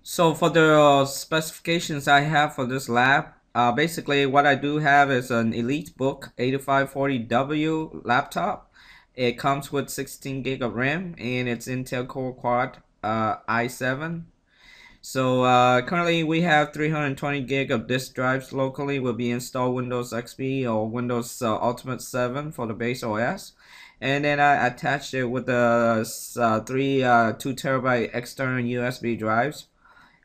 So for the specifications I have for this lab, basically what I do have is an EliteBook 8540W laptop. It comes with 16 gig of RAM and it's Intel Core Quad i7. So currently we have 320 gig of disk drives locally. Will be installed Windows XP or Windows Ultimate 7 for the base OS. And then I attached it with the 2 terabyte external USB drives.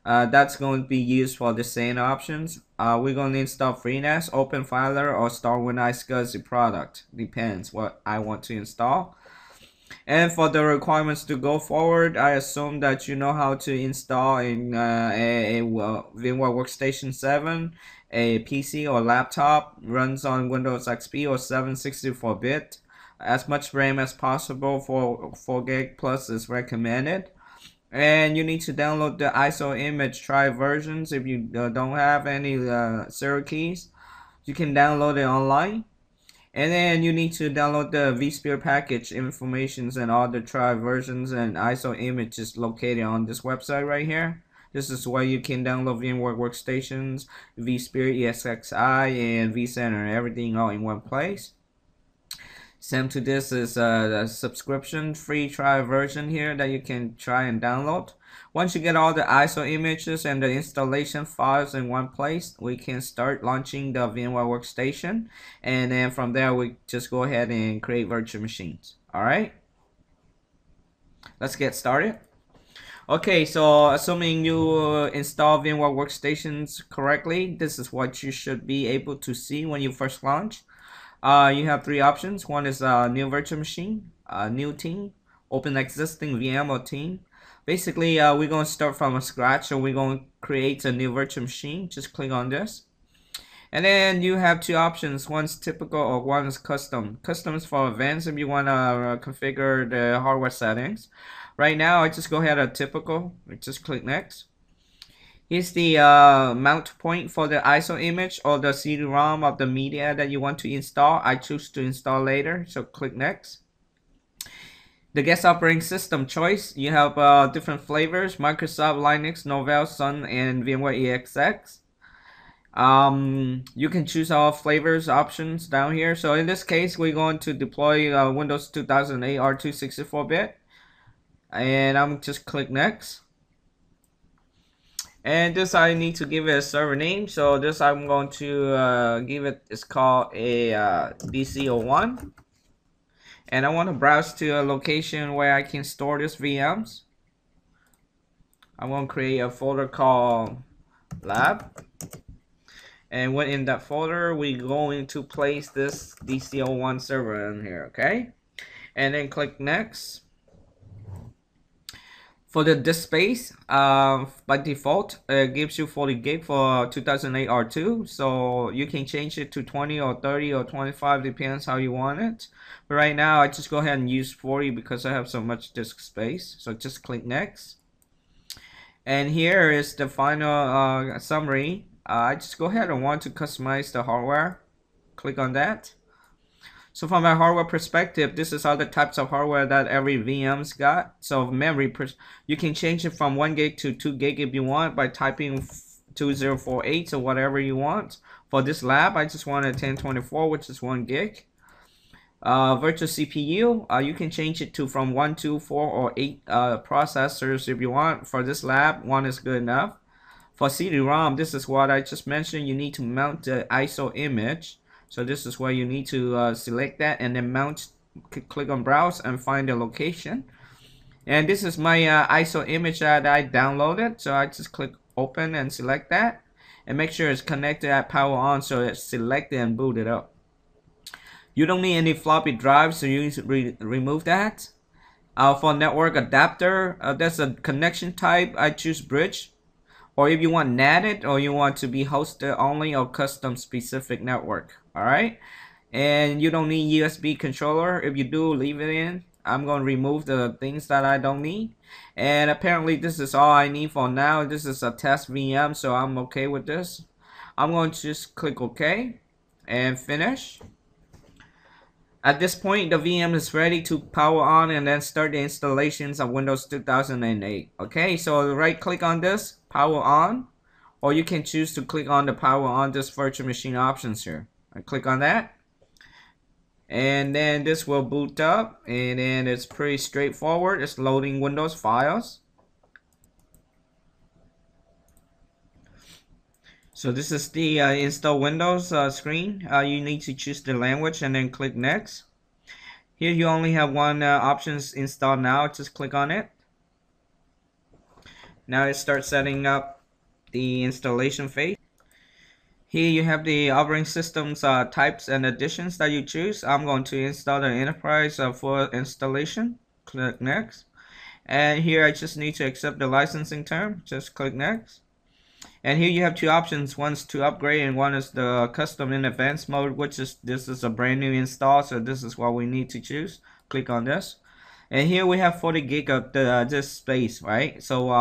That's going to be used for the same options. We're going to install FreeNAS, OpenFiler, or Starwind iSCSI product. Depends what I want to install. And for the requirements to go forward, I assume that you know how to install a VMware Workstation 7, a PC or laptop, runs on Windows XP or 764-bit. As much RAM as possible, for 4 gig plus is recommended. And you need to download the ISO image try versions. If you don't have any serial keys, you can download it online. And then you need to download the vSphere package informations and all the try versions and ISO images located on this website right here. This is where you can download VMware Workstations, vSphere, ESXi, and vCenter, everything all in one place. Same to this is a subscription free trial version here that you can try and download. Once you get all the ISO images and the installation files in one place, we can start launching the VMware Workstation, and then from there we just go ahead and create virtual machines. Alright, let's get started. Okay, so assuming you install VMware Workstations correctly, this is what you should be able to see when you first launch. You have three options. One is a new virtual machine, a new team, open existing VM or team. Basically, we're going to start from scratch, so we're going to create a new virtual machine. Just click on this. And then you have two options. One's typical or one is custom. Custom is for advanced if you want to configure the hardware settings. Right now, I just go ahead at typical. Just click next. Here's the mount point for the ISO image or the CD-ROM of the media that you want to install. I choose to install later, so click next. The guest operating system choice, you have different flavors: Microsoft, Linux, Novell, Sun, and VMware EXX. You can choose all flavors options down here. So in this case, we're going to deploy Windows 2008 R2 64-bit, and I'm just click next. And this I need to give it a server name, so this I'm going to give it, it's called a DC01. And I want to browse to a location where I can store these VMs. I'm going to create a folder called lab, and within that folder we're going to place this DC01 server in here. Okay, and then click next. For the disk space, by default, it gives you 40 gig for 2008 R2. So you can change it to 20 or 30 or 25, depends how you want it. But right now, I just go ahead and use 40 because I have so much disk space. So just click next. And here is the final summary. I just go ahead and want to customize the hardware. Click on that. So from a hardware perspective, this is all the types of hardware that every VM's got. So memory, you can change it from 1 gig to 2 gig if you want by typing 2048 or whatever you want. For this lab, I just want a 1024, which is 1 gig. Virtual CPU, you can change it to from 1, 2, 4, or 8 processors if you want. For this lab, 1 is good enough. For CD-ROM, this is what I just mentioned. You need to mount the ISO image. So this is where you need to select that and then mount, click on browse and find the location. And this is my ISO image that I downloaded. So I just click open and select that. And make sure it's connected at power on, so it's selected and booted up. You don't need any floppy drives, so you need to remove that. For network adapter, that's a connection type. I choose bridge. Or if you want NATed or you want to be hosted only or custom specific network. Alright, and you don't need USB controller. If you do, leave it in. I'm going to remove the things that I don't need. And apparently this is all I need for now. This is a test VM, so I'm okay with this. I'm going to just click OK and finish. At this point, the VM is ready to power on and then start the installations of Windows 2008. Okay, so right click on this, power on, or you can choose to click on the power on this virtual machine options here. I click on that, and then this will boot up, and then it's pretty straightforward. It's loading Windows files. So this is the install Windows screen. You need to choose the language and then click next. Here you only have one options installed now. Just click on it. Now it starts setting up the installation phase. Here you have the operating systems types and additions that you choose. I'm going to install the enterprise for installation. Click next. And here I just need to accept the licensing term. Just click next. And here you have two options. One is to upgrade and one is the custom in advanced mode, which is this is a brand new install, so this is what we need to choose. Click on this. And here we have 40 gig of this space, right? So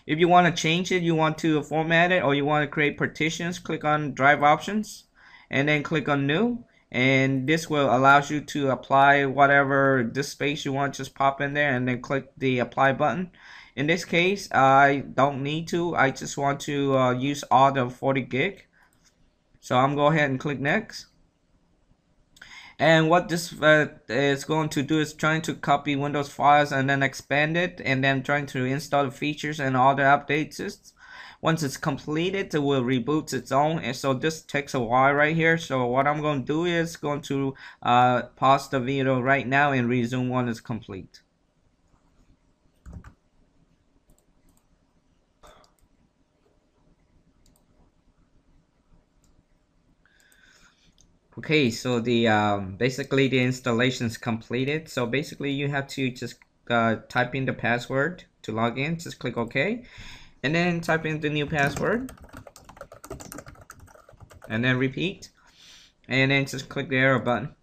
if you want to change it, you want to format it, or you want to create partitions, click on drive options and then click on new. And this will allow you to apply whatever this space you want, just pop in there and then click the apply button. In this case, I don't need to. I just want to use all the 40 gig. So I'm going to go ahead and click next. And what this is going to do is trying to copy Windows files and then expand it and then trying to install the features and all the updates. Once it's completed, it will reboot its own, and so this takes a while right here. So what I'm going to do is going to pause the video right now and resume when it's complete. Okay, so the basically the installation is completed. So basically you have to just type in the password to log in. Just click OK, and then type in the new password, and then repeat, and then just click the arrow button,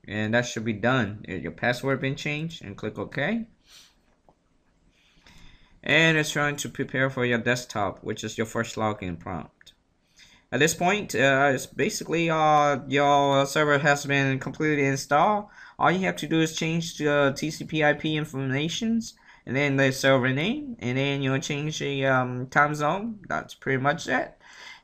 and that should be done. Your password been changed, and click OK. And it's trying to prepare for your desktop, which is your first login prompt. At this point, it's basically your server has been completely installed. All you have to do is change the TCP/IP informations, and then the server name, and then you'll change the time zone. That's pretty much it.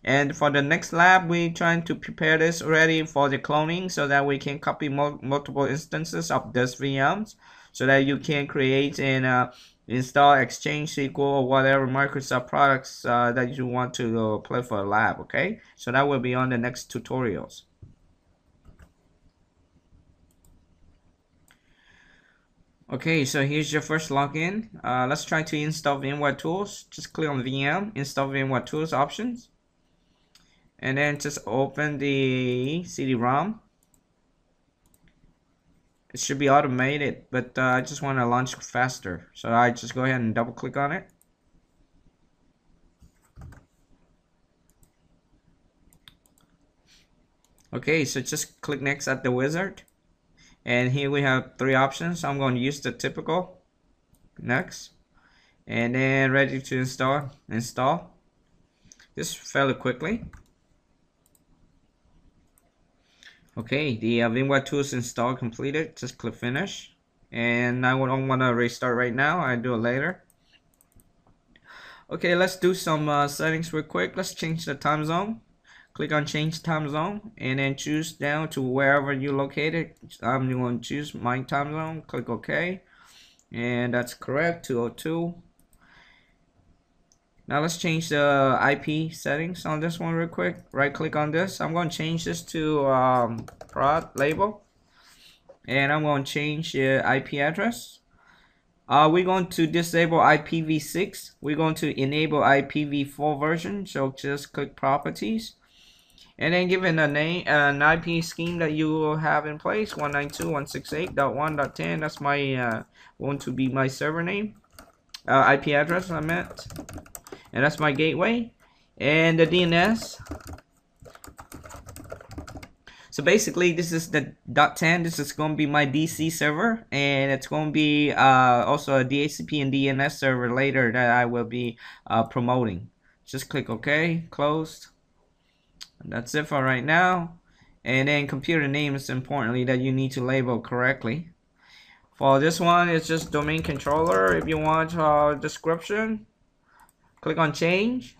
And for the next lab, we're trying to prepare this ready for the cloning so that we can copy multiple instances of this VMs, so that you can create and install Exchange SQL or whatever Microsoft products that you want to play for a lab. Okay, so that will be on the next tutorials. Okay, so here's your first login. Let's try to install VMware tools. Just click on VM, install VMware tools options, and then just open the CD-ROM. It should be automated, but I just want to launch faster, so I just go ahead and double click on it. Okay, so just click next at the wizard, and here we have three options. I'm going to use the typical next, and then ready to install this fairly quickly. Okay, the VMware tools install completed. Just click finish, and I don't want to restart right now. I do it later. Okay, let's do some settings real quick. Let's change the time zone. Click on change time zone, and then choose down to wherever you're located. I'm going to choose my time zone. Click OK, and that's correct, 202. Now let's change the IP settings on this one real quick. Right click on this. I'm going to change this to prod label, and I'm going to change the IP address. We're going to disable IPv6. We're going to enable IPv4 version. So just click properties, and then give it a name, an IP scheme that you will have in place, 192.168.1.10. That's my going to be my server name, IP address I meant. And that's my gateway, and the DNS. So basically this is the .10. This is going to be my DC server, and it's going to be also a DHCP and DNS server later that I will be promoting. Just click OK, closed. And that's it for right now. And then computer name is importantly that you need to label correctly. For this one, it's just domain controller. If you want description, click on change.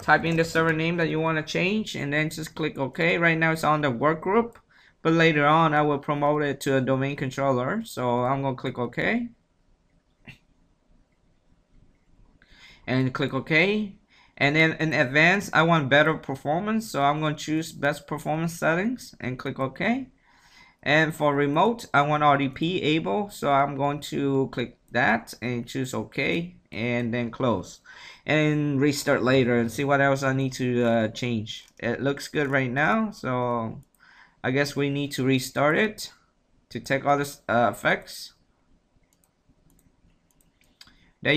Type in the server name that you want to change, and then just click OK. Right now it's on the work group, but later on I will promote it to a domain controller. So I'm gonna click OK. And click OK. And then in advanced, I want better performance, so I'm going to choose best performance settings and click OK. And for remote, I want RDP able, so I'm going to click that and choose OK and then close and restart later and see what else I need to change. It looks good right now, so I guess we need to restart it to take all this effects. There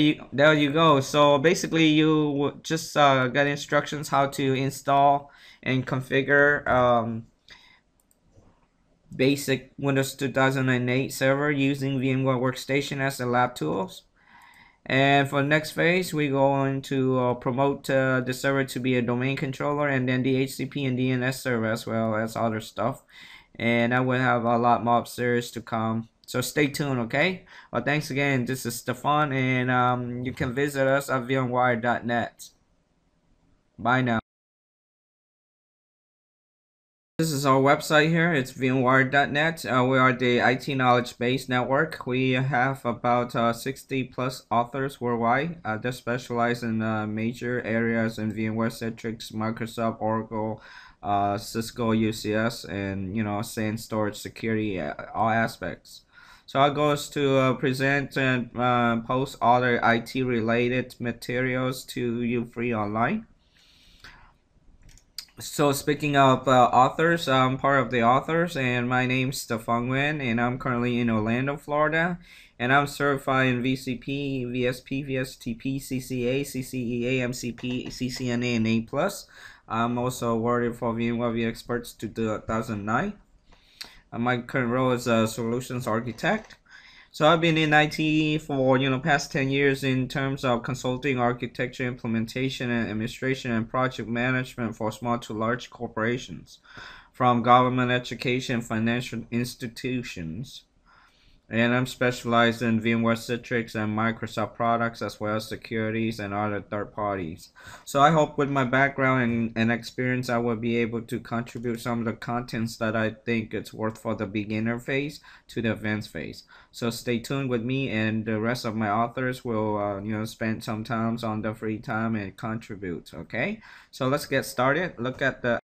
you go. So basically you just get instructions how to install and configure basic Windows 2008 server using VMware Workstation as the lab tools. And for the next phase, we're going to promote the server to be a domain controller, and then the HCP and DNS server as well as other stuff. And I will have a lot more upstairs to come. So stay tuned, okay? Well, thanks again. This is Stefan, and you can visit us at VMware.net. Bye now. This is our website here. It's VMware.net. We are the IT knowledge base network. We have about 60 plus authors worldwide. They specialize in major areas in VMware, Citrix, Microsoft, Oracle, Cisco, UCS, and SAN storage security, all aspects. So our goal is to present and post other IT related materials to you free online. So speaking of authors, I'm part of the authors, and my name's Stefan Nguyen, and I'm currently in Orlando, Florida, and I'm certified in VCP, VSP, VSTP, CCA, CCEA, MCP, CCNA, and A+. I'm also awarded for VMware vExperts 2009. My current role is a solutions architect. So I've been in IT for past 10 years in terms of consulting, architecture, implementation, and administration and project management for small to large corporations, from government, education, financial institutions. And I'm specialized in VMware, Citrix, and Microsoft products, as well as securities and other third parties. So I hope with my background and experience, I will be able to contribute some of the contents that I think it's worth for the beginner phase to the advanced phase. So stay tuned with me, and the rest of my authors will, spend some time on the free time and contribute. Okay, so let's get started. Look at the